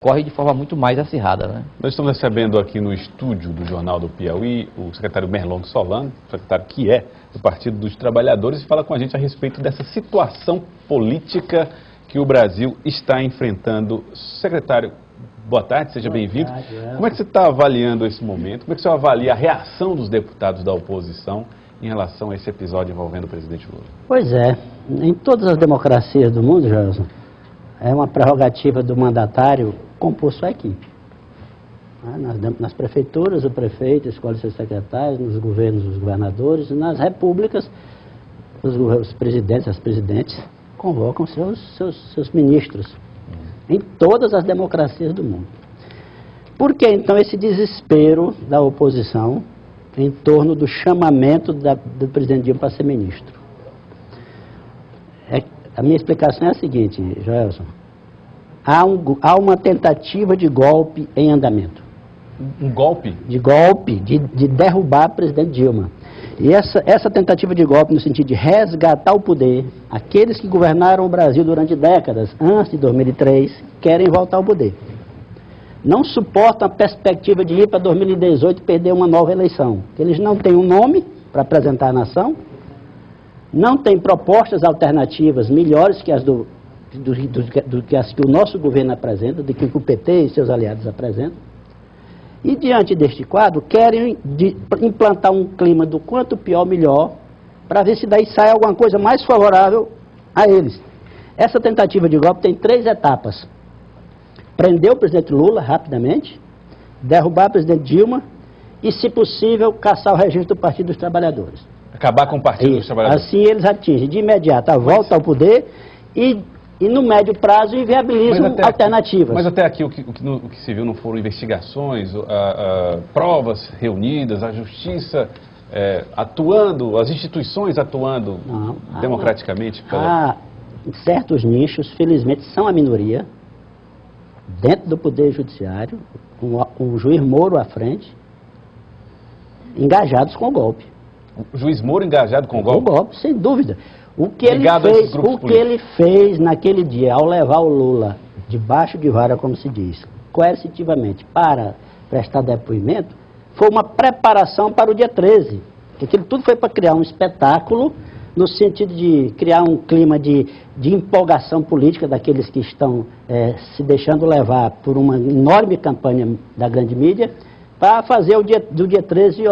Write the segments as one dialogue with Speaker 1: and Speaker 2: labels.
Speaker 1: corre de forma muito mais acirrada, né?
Speaker 2: Nós estamos recebendo aqui no estúdio do Jornal do Piauí o secretário Merlong Solano, secretário que é do Partido dos Trabalhadores, e fala com a gente a respeito dessa situação política que o Brasil está enfrentando. Secretário, boa tarde, seja bem-vindo. Como é que você está avaliando esse momento? Como é que você avalia a reação dos deputados da oposição em relação a esse episódio envolvendo o presidente Lula?
Speaker 3: Pois é, em todas as democracias do mundo, Gelson, é uma prerrogativa do mandatário compor sua equipe. Nas prefeituras, o prefeito escolhe seus secretários, nos governos, os governadores, e nas repúblicas, os presidentes, as presidentes convocam seus ministros. Em todas as democracias do mundo. Por que então esse desespero da oposição em torno do chamamento do presidente Dilma para ser ministro? A minha explicação é a seguinte, Joelson. Há uma tentativa de golpe em andamento.
Speaker 2: Um golpe?
Speaker 3: De derrubar o presidente Dilma. E essa tentativa de golpe no sentido de resgatar o poder, aqueles que governaram o Brasil durante décadas, antes de 2003, querem voltar ao poder. Não suportam a perspectiva de ir para 2018 e perder uma nova eleição. Eles não têm um nome para apresentar à nação, não têm propostas alternativas melhores que as que o nosso governo apresenta, do que o PT e seus aliados apresentam. E diante deste quadro, querem implantar um clima do quanto pior, melhor, para ver se daí sai alguma coisa mais favorável a eles. Essa tentativa de golpe tem 3 etapas. Prender o presidente Lula rapidamente, derrubar o presidente Dilma e, se possível, caçar o registro do Partido dos Trabalhadores.
Speaker 2: Acabar com o Partido dos Trabalhadores.
Speaker 3: Assim eles atingem de imediato a volta ao poder e no médio prazo inviabilizam alternativas.
Speaker 2: Mas até aqui o que se viu não foram investigações, provas reunidas, a justiça atuando, as instituições atuando democraticamente?
Speaker 3: Em certos nichos, felizmente, são a minoria, dentro do Poder Judiciário, com o juiz Moro à frente, engajados com o golpe.
Speaker 2: O juiz Moro engajado com o golpe?
Speaker 3: Com o golpe, sem dúvida. O que ele fez naquele dia, ao levar o Lula debaixo de vara, como se diz, coercitivamente, para prestar depoimento, foi uma preparação para o dia 13. Porque aquilo tudo foi para criar um espetáculo, no sentido de criar um clima de empolgação política daqueles que estão se deixando levar por uma enorme campanha da grande mídia, para fazer do dia 13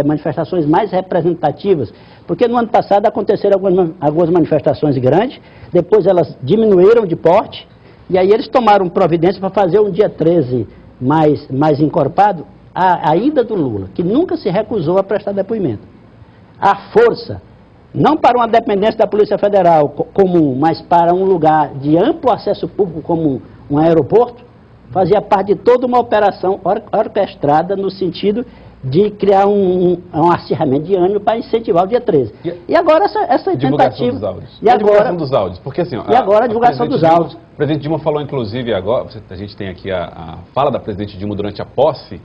Speaker 3: manifestações mais representativas. Porque no ano passado aconteceram algumas manifestações grandes, depois elas diminuíram de porte, e aí eles tomaram providência para fazer um dia 13 mais encorpado, a ida do Lula, que nunca se recusou a prestar depoimento. A força, não para uma dependência da Polícia Federal comum, mas para um lugar de amplo acesso público como um aeroporto, fazia parte de toda uma operação orquestrada no sentido de criar um acirramento de ânimo para incentivar o dia 13. E agora essa
Speaker 2: divulgação
Speaker 3: tentativa...
Speaker 2: dos áudios.
Speaker 3: E agora, a
Speaker 2: divulgação dos áudios, porque assim...
Speaker 3: E agora a divulgação dos áudios.
Speaker 2: O presidente Dilma falou, inclusive, agora, a gente tem aqui a fala da presidente Dilma durante a posse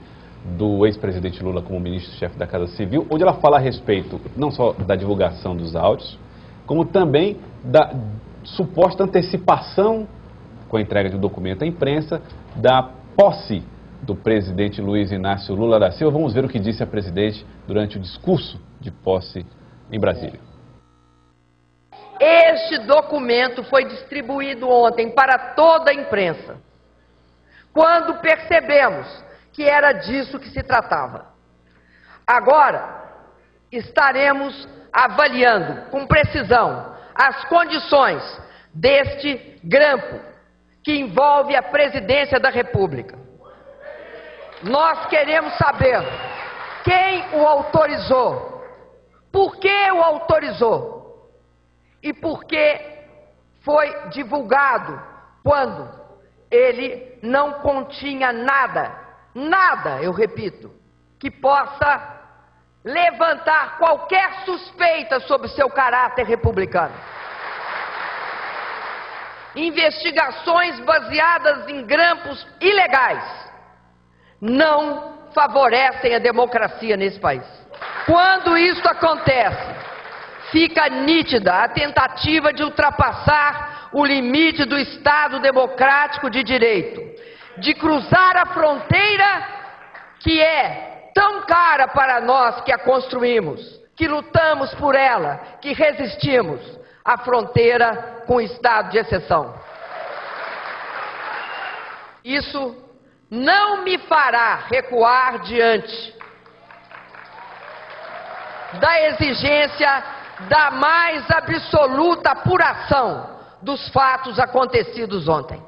Speaker 2: do ex-presidente Lula como ministro-chefe da Casa Civil, onde ela fala a respeito não só da divulgação dos áudios, como também da suposta antecipação, com a entrega de um documento à imprensa, da posse do presidente Luiz Inácio Lula da Silva. Vamos ver o que disse a presidente durante o discurso de posse em Brasília.
Speaker 4: Este documento foi distribuído ontem para toda a imprensa, quando percebemos que era disso que se tratava. Agora, estaremos avaliando com precisão as condições deste grampo que envolve a presidência da República. Nós queremos saber quem o autorizou, por que o autorizou e por que foi divulgado quando ele não continha nada, eu repito, que possa levantar qualquer suspeita sobre seu caráter republicano. Investigações baseadas em grampos ilegais não favorecem a democracia nesse país. Quando isso acontece, fica nítida a tentativa de ultrapassar o limite do Estado democrático de direito de cruzar a fronteira que é tão cara para nós que a construímos, que lutamos por ela, que resistimos, a fronteira com o estado de exceção. Isso não me fará recuar diante da exigência da mais absoluta apuração dos fatos acontecidos ontem.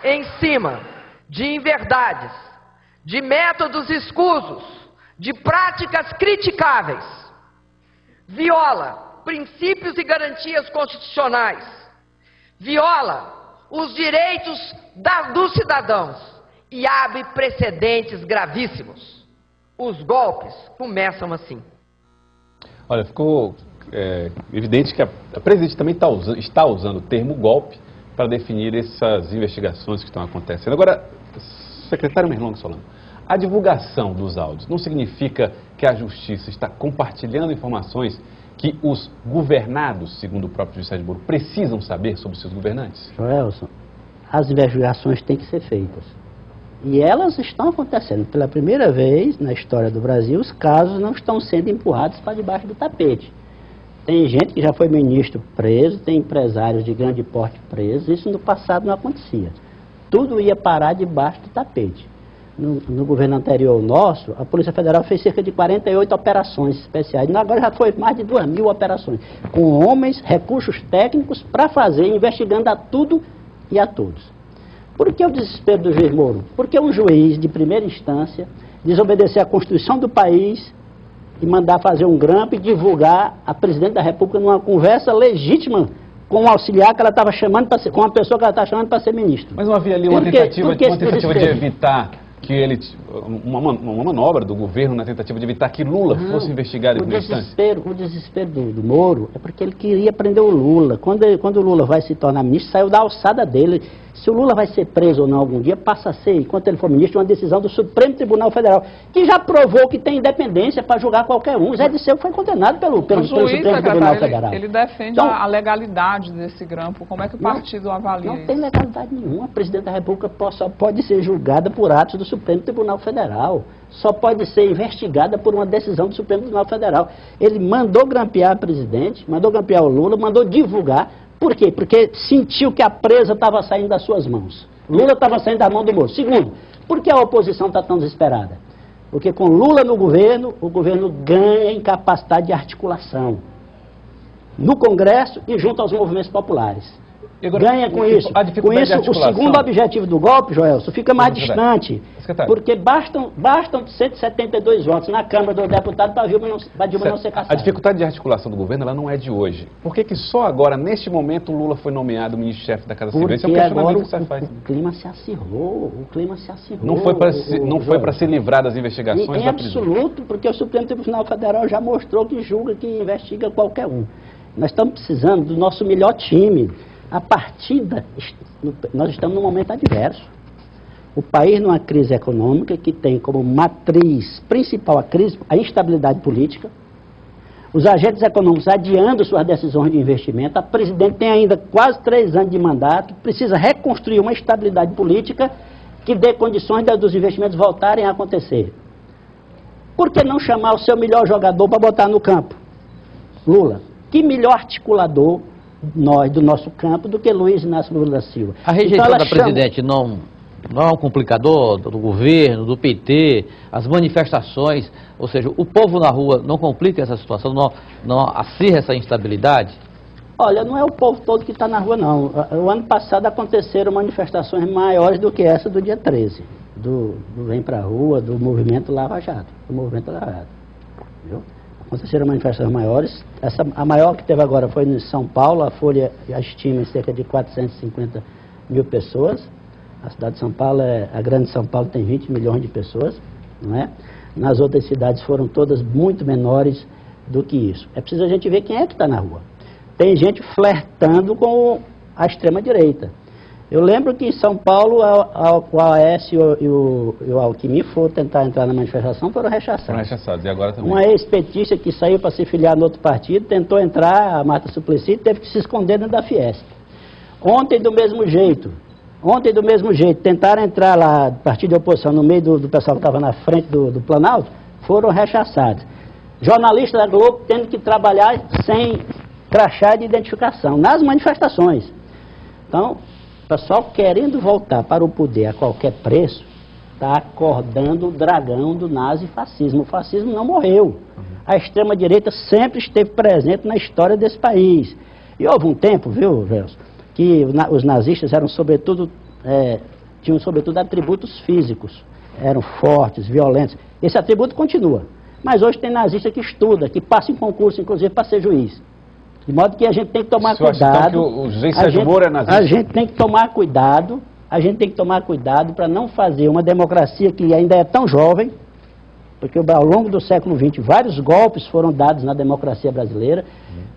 Speaker 4: Em cima de inverdades, de métodos escusos, de práticas criticáveis, viola princípios e garantias constitucionais, viola os direitos dos cidadãos e abre precedentes gravíssimos. Os golpes começam assim.
Speaker 2: Olha, ficou evidente que a presidente também está usando o termo golpe para definir essas investigações que estão acontecendo. Agora, secretário Merlong Solano, a divulgação dos áudios não significa que a justiça está compartilhando informações que os governados, segundo o próprio juiz Sérgio Moro, precisam saber sobre seus governantes?
Speaker 3: Joelson, as investigações têm que ser feitas. E elas estão acontecendo. Pela primeira vez na história do Brasil, os casos não estão sendo empurrados para debaixo do tapete. Tem gente que já foi ministro preso, tem empresários de grande porte presos. Isso no passado não acontecia. Tudo ia parar debaixo do tapete. No governo anterior nosso, a Polícia Federal fez cerca de 48 operações especiais. Agora já foi mais de 2.000 operações, com homens, recursos técnicos para fazer, investigando a tudo e a todos. Por que o desespero do juiz Moro? Porque um juiz de primeira instância desobedecer à Constituição do país e mandar fazer um grampo e divulgar a presidente da República numa conversa legítima com um auxiliar que ela estava chamando para ser, com uma pessoa que ela estava chamando para ser ministro.
Speaker 2: Mas não havia ali uma tentativa de evitar que ele, uma manobra do governo na tentativa de evitar que Lula fosse investigado em primeira instância?
Speaker 3: O desespero do Moro é porque ele queria prender o Lula. Quando o Lula vai se tornar ministro, saiu da alçada dele. Se o Lula vai ser preso ou não algum dia, passa a ser, enquanto ele for ministro, uma decisão do Supremo Tribunal Federal, que já provou que tem independência para julgar qualquer um. Zé Disseu foi condenado pelo Supremo Tribunal Federal.
Speaker 5: Ele defende então, a legalidade desse grampo. Como é que o partido avalia isso?
Speaker 3: Não tem legalidade nenhuma. A presidente da República só pode ser julgada por atos do Supremo Tribunal Federal. Só pode ser investigada por uma decisão do Supremo Tribunal Federal. Ele mandou grampear a presidente, mandou grampear o Lula, mandou divulgar. Por quê? Porque sentiu que a presa estava saindo das suas mãos. Lula estava saindo da mão do Moro. Segundo, por que a oposição está tão desesperada? Porque com Lula no governo, o governo ganha em capacidade de articulação. No Congresso e junto aos movimentos populares. Agora, ganha com isso. Com isso, o segundo objetivo do golpe, Joelson, fica mais distante. Porque bastam 172 votos na Câmara dos Deputados para Dilma não ser caçada.
Speaker 2: A dificuldade de articulação do governo ela não é de hoje. Por que só agora, neste momento, o Lula foi nomeado ministro-chefe da Casa Civil? Esse é um questionamento que você faz.
Speaker 3: O clima se acirrou.
Speaker 2: Não foi para se livrar das investigações da prisão.
Speaker 3: Em absoluto, porque o Supremo Tribunal Federal já mostrou que julga, que investiga qualquer um. Nós estamos precisando do nosso melhor time. A partida, nós estamos num momento adverso. O país numa crise econômica que tem como matriz principal a instabilidade política, os agentes econômicos adiando suas decisões de investimento, a presidente tem ainda quase 3 anos de mandato, precisa reconstruir uma estabilidade política que dê condições dos investimentos voltarem a acontecer. Por que não chamar o seu melhor jogador para botar no campo? Lula. Que melhor articulador do nosso campo do que Luiz Inácio Lula da Silva.
Speaker 1: A rejeição da presidente não é um complicador do governo, do PT, as manifestações, ou seja, o povo na rua não complica essa situação, não acirra essa instabilidade?
Speaker 3: Olha, não é o povo todo que está na rua, não. O ano passado aconteceram manifestações maiores do que essa do dia 13, do Vem Pra Rua, do movimento Lava Jato. Viu? Aconteceram manifestações maiores. A maior que teve agora foi em São Paulo, a Folha estima em cerca de 450 mil pessoas. A cidade de São Paulo, a grande São Paulo tem 20 milhões de pessoas, não é? Nas outras cidades foram todas muito menores do que isso. É preciso a gente ver quem é que está na rua. Tem gente flertando com a extrema-direita. Eu lembro que em São Paulo o Aécio e o Alckmin foram tentar entrar na manifestação, foram rechaçados.
Speaker 2: Foram rechaçados, e agora também.
Speaker 3: Uma ex-petista que saiu para se filiar no outro partido, tentou entrar, a Marta Suplicy, teve que se esconder dentro da Fiesp. Ontem, do mesmo jeito, Ontem, do mesmo jeito, tentaram entrar lá, partido de oposição, no meio do pessoal que estava na frente do Planalto, foram rechaçados. Jornalistas da Globo tendo que trabalhar sem crachá de identificação, nas manifestações. Então, o pessoal querendo voltar para o poder a qualquer preço, está acordando o dragão do nazifascismo. O fascismo não morreu. A extrema-direita sempre esteve presente na história desse país. E houve um tempo, viu, Gelson, que os nazistas eram tinham sobretudo atributos físicos. Eram fortes, violentos. Esse atributo continua. Mas hoje tem nazista que estuda, que passa em concurso, inclusive, para ser juiz. De modo que a gente tem que tomar cuidado.
Speaker 2: O juiz Sérgio Moro é nazista?
Speaker 3: A gente tem que tomar cuidado. A gente tem que tomar cuidado para não fazer uma democracia que ainda é tão jovem, porque ao longo do século XX vários golpes foram dados na democracia brasileira.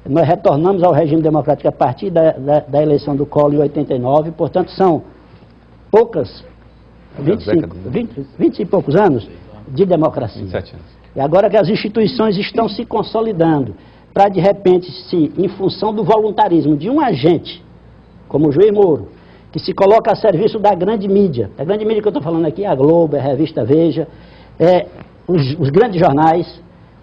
Speaker 3: Nós retornamos ao regime democrático a partir da eleição do Collor em 89, portanto são poucas, 20 e poucos anos de democracia.
Speaker 2: 27 anos.
Speaker 3: E agora que as instituições estão se consolidando, para de repente, em função do voluntarismo de um agente, como o juiz Moro, que se coloca a serviço da grande mídia que eu estou falando aqui, a Globo, a revista Veja, os grandes jornais,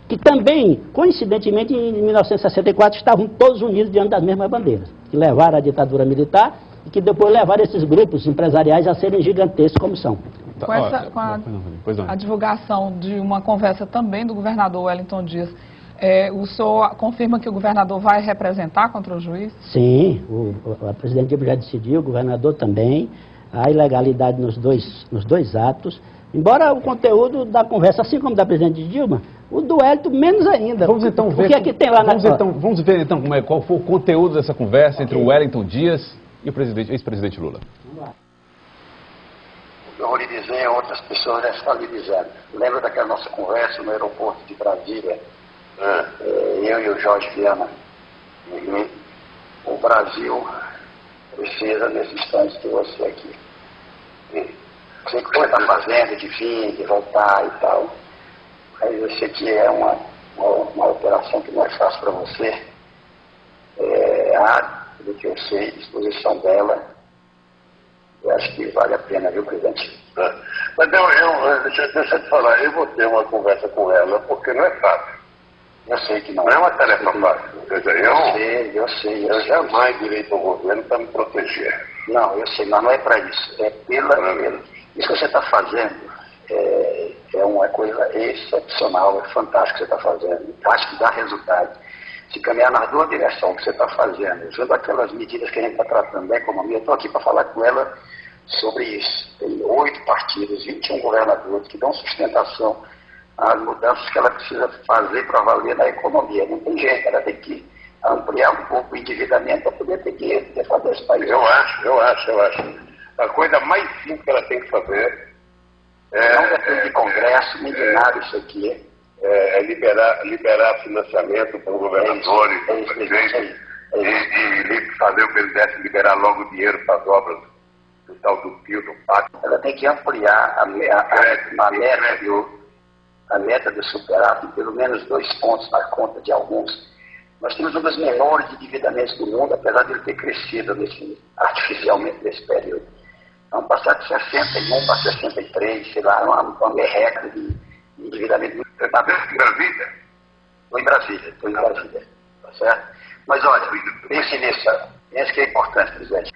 Speaker 3: que também, coincidentemente, em 1964, estavam todos unidos diante das mesmas bandeiras, que levaram a ditadura militar e que depois levaram esses grupos empresariais a serem gigantescos como são.
Speaker 5: Com a divulgação de uma conversa também do governador Wellington Dias, o senhor confirma que o governador vai representar contra o juiz?
Speaker 3: Sim, a presidente Dilma já decidiu, o governador também. Há ilegalidade nos dois atos. Embora o conteúdo da conversa, assim como da presidente Dilma, o do Wellington menos ainda.
Speaker 2: Vamos então ver.
Speaker 3: O que é que tem lá na
Speaker 2: Vamos ver então qual foi o conteúdo dessa conversa entre o Wellington Dias e o ex-presidente Lula.
Speaker 6: Vamos lá. O que eu vou lhe dizer, outras pessoas já estão lhe dizendo. Lembra daquela nossa conversa no aeroporto de Brasília? Eu e o Jorge Viana. O Brasil precisa, nesse instante, de você aqui. Sei o que você está fazendo, de vir, de voltar e tal. Mas eu sei que é uma operação que não é fácil para você. Há, do que eu sei, disposição dela. Eu acho que vale a pena, viu, presidente?
Speaker 7: Mas deixa eu te falar, eu vou ter uma conversa com ela, porque não é fácil.
Speaker 6: Eu sei que não.
Speaker 7: Não é uma tarefa fácil.
Speaker 6: Eu sei.
Speaker 7: Eu jamais direi para o governo para me proteger.
Speaker 6: Não, eu sei, mas não é para isso. É isso que você está fazendo é uma coisa excepcional, é fantástico que você está fazendo. Acho que dá resultado. Se caminhar nas duas direções que você está fazendo, usando aquelas medidas que a gente está tratando da economia, eu estou aqui para falar com ela sobre isso. Tem 8 partidos, 21 governadores que dão sustentação às mudanças que ela precisa fazer para valer na economia. Não tem jeito, ela tem que ampliar um pouco o endividamento para poder ter dinheiro para fazer esse país.
Speaker 7: Eu acho. A coisa mais simples que ela tem que fazer
Speaker 6: não depende de congresso, nem de nada isso aqui.
Speaker 7: É liberar financiamento para os governadores, e fazer o BNDES liberar logo o dinheiro para as obras do tal do PIO, do pacto.
Speaker 6: Ela tem que ampliar a meta do superávit em pelo menos 2 pontos na conta de alguns. Nós temos um dos menores endividamentos do mundo, apesar de ele ter crescido artificialmente nesse período. Vamos passar de 61 para 63, sei lá, uma merreca de endividamento.
Speaker 7: Você está vendo em Brasília?
Speaker 6: Estou em Brasília, tá certo? Mas olha, pense nisso, pense que é importante, presidente.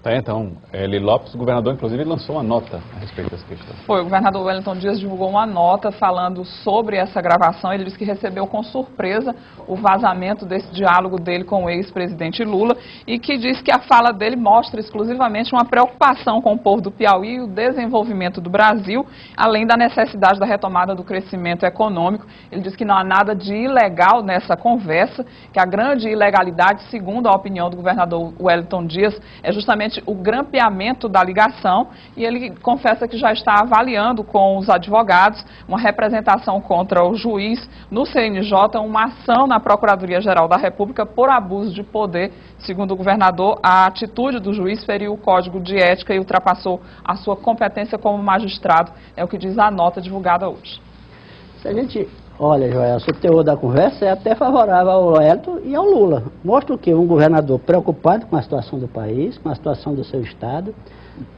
Speaker 2: Então, Eli Lopes, o governador, inclusive, lançou uma nota a respeito dessa questão.
Speaker 5: Foi, o governador Wellington Dias divulgou uma nota falando sobre essa gravação. Ele disse que recebeu com surpresa o vazamento desse diálogo dele com o ex-presidente Lula e que diz que a fala dele mostra exclusivamente uma preocupação com o povo do Piauí e o desenvolvimento do Brasil, além da necessidade da retomada do crescimento econômico. Ele diz que não há nada de ilegal nessa conversa, que a grande ilegalidade, segundo a opinião do governador Wellington Dias, é justamente o grampeamento da ligação, e ele confessa que já está avaliando com os advogados uma representação contra o juiz no CNJ, uma ação na Procuradoria-Geral da República por abuso de poder. Segundo o governador, a atitude do juiz feriu o Código de Ética e ultrapassou a sua competência como magistrado, é o que diz a nota divulgada hoje.
Speaker 3: Se a gente Olha, Joelson, o teor da conversa é até favorável ao Wellington e ao Lula. Mostra o quê? Um governador preocupado com a situação do país, com a situação do seu estado,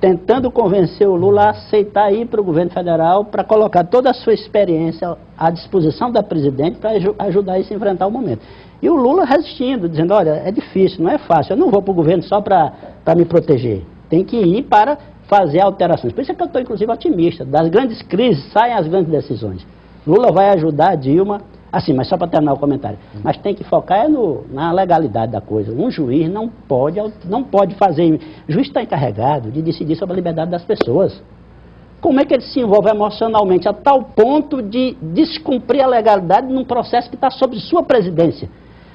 Speaker 3: tentando convencer o Lula a aceitar ir para o governo federal para colocar toda a sua experiência à disposição da presidente para ajudar a se enfrentar o momento. E o Lula resistindo, dizendo, olha, é difícil, não é fácil, eu não vou para o governo só para me proteger, tem que ir para fazer alterações. Por isso é que eu estou, inclusive, otimista. Das grandes crises saem as grandes decisões. Lula vai ajudar a Dilma, assim, mas só para terminar o comentário, mas tem que focar na legalidade da coisa. Um juiz não pode fazer, o juiz está encarregado de decidir sobre a liberdade das pessoas. Como é que ele se envolve emocionalmente a tal ponto de descumprir a legalidade num processo que está sob sua presidência?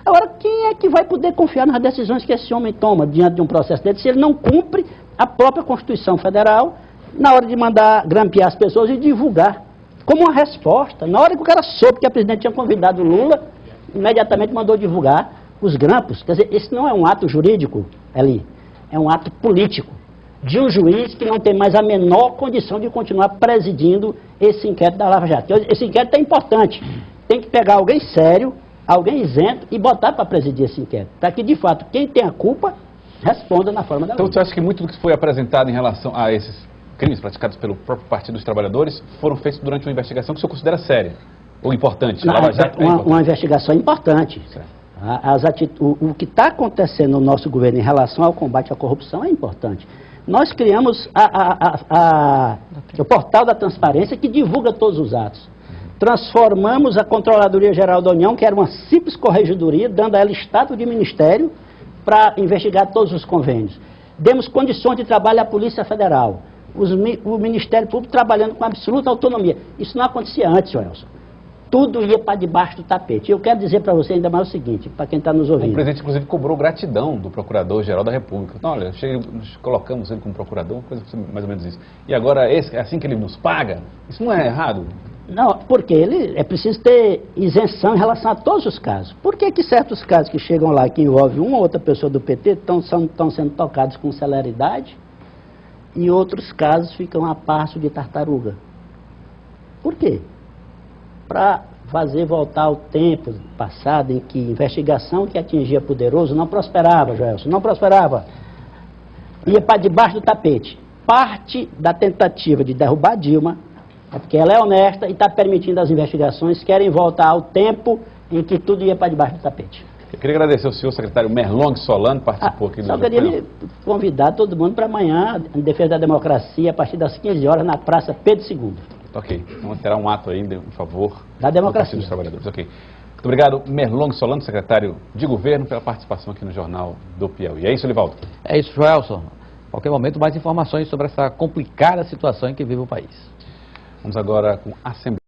Speaker 3: Agora, quem é que vai poder confiar nas decisões que esse homem toma diante de um processo dele se ele não cumpre a própria Constituição Federal na hora de mandar grampear as pessoas e divulgar? Como uma resposta, na hora que o cara soube que a presidente tinha convidado o Lula, imediatamente mandou divulgar os grampos. Quer dizer, esse não é um ato jurídico, Eli, é um ato político de um juiz que não tem mais a menor condição de continuar presidindo esse inquérito da Lava Jato. Esse inquérito é importante, tem que pegar alguém sério, alguém isento e botar para presidir esse inquérito, para que, de fato, quem tem a culpa responda na forma da lei.
Speaker 2: Então, você acha que muito do que foi apresentado em relação a esses crimes praticados pelo próprio Partido dos Trabalhadores foram feitos durante uma investigação que o senhor considera séria ou importante?
Speaker 3: Não, uma investigação importante. O que está acontecendo no nosso governo em relação ao combate à corrupção é importante. Nós criamos o portal da transparência que divulga todos os atos. Transformamos a Controladoria Geral da União, que era uma simples corregedoria, dando a ela status de ministério para investigar todos os convênios. Demos condições de trabalho à Polícia Federal. O Ministério Público trabalhando com absoluta autonomia. Isso não acontecia antes, Wilson. Tudo ia para debaixo do tapete. Eu quero dizer para você ainda mais o seguinte, para quem está nos ouvindo.
Speaker 2: O presidente, inclusive, cobrou gratidão do Procurador-Geral da República. Então, olha, colocamos ele como procurador, coisa mais ou menos isso. E agora, é assim que ele nos paga? Isso não é errado?
Speaker 3: Não, porque é preciso ter isenção em relação a todos os casos. Por que certos casos que chegam lá, que envolvem uma ou outra pessoa do PT, estão sendo tocados com celeridade e outros casos ficam a passo de tartaruga? Por quê? Para fazer voltar ao tempo passado em que investigação que atingia poderoso não prosperava, Joelson, não prosperava. Ia para debaixo do tapete. Parte da tentativa de derrubar Dilma é porque ela é honesta e está permitindo as investigações, querem voltar ao tempo em que tudo ia para debaixo do tapete.
Speaker 2: Eu queria agradecer ao senhor secretário Merlong Solano, que participou aqui do
Speaker 3: Só queria convidar todo mundo para amanhã, em defesa da democracia, a partir das 15 horas, na Praça Pedro II.
Speaker 2: Ok, então terá um ato ainda em favor
Speaker 3: da democracia
Speaker 2: dos trabalhadores. Ok. Muito obrigado, Merlong Solano, secretário de Governo, pela participação aqui no Jornal do Piauí. É isso, Livaldo?
Speaker 1: É isso, Joelson. A qualquer momento, mais informações sobre essa complicada situação em que vive o país.
Speaker 2: Vamos agora com a Assembleia.